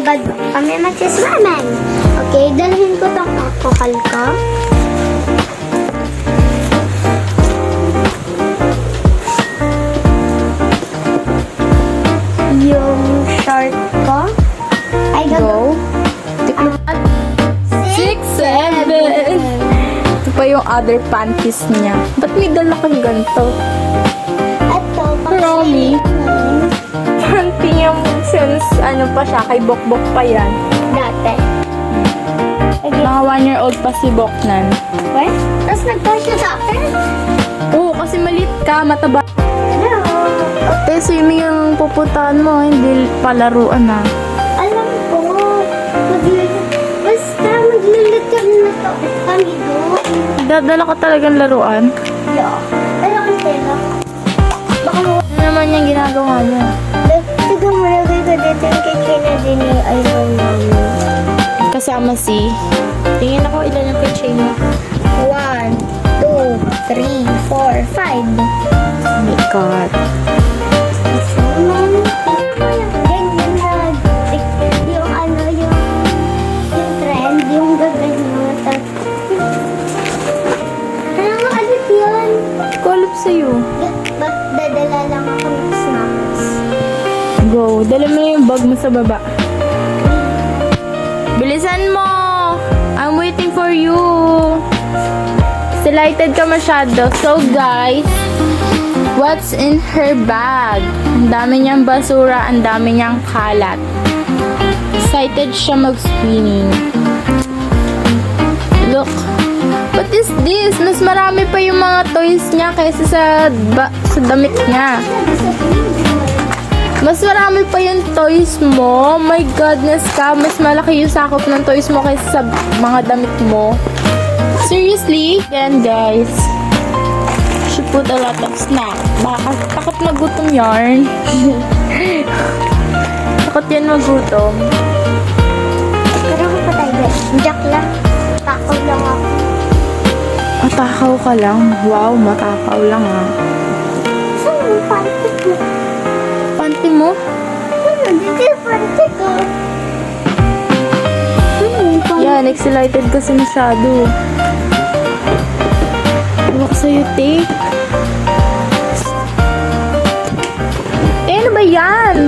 Sabado kami magsasramen. Okay, dalhin ko tong alcohol ko. Yung short ko. Ay, Go. Tiklo. 6, 7. Ito pa yung other panties niya. Ba't may dala kang ganito? Ito, Romy. Panty niya since ano pa siya, kay Bokbok pa yan. dati. Okay. Mga 1-year-old pa si Boknan. What? Tapos nagpa siya sa akin? Oo, kasi malit ka, mataba. Hello. Eh, swimming ang pupuntahan mo, hindi palaruan na. Alam ko, basta magluluto na to kami doon. Dadala ka talagang laruan? Yeah. Pero kasi lang. Baka mo. Ano naman yung ginagawa mo? Tiga mo na kayo dito yung kitchen na din ni Iron Mami. Kasama si... Tingin ako ilan yung keychain mo. 1, 2, 3, 4, 5. Oh my God. Ganyan na, yung ano, yung trend, yung gaganyan. Ano alit yun? Kolop sa'yo. Dadala lang ako ng snacks. Go. Dala mo na yung bag mo sa baba. Bilisan mo! I'm waiting for you. Delighted ka masyado. So guys, what's in her bag? Ang dami niyang basura, ang dami niyang kalat. Excited siya mag-swimming. Look. What is this? Mas marami pa yung mga toys niya kaysa sa damit niya. Mas marami pa yung toys mo. My goodness ka. Mas malaki yung sakop ng toys mo kaysa sa mga damit mo. Seriously? Yan guys. She put a lot of snack. Baka takot magutom yarn. Takot yan magutom. Pero ako pa tayo guys. Jack lang. Takaw lang ako. Matakaw ka lang. Wow, matakaw lang ah. Saan yung panty ko? Panty mo? Ano? Dito yung panty ko. Ano yung panty? Yan, excited kasi masyado. Huwag sa'yo, te. Eh, ano ba yan?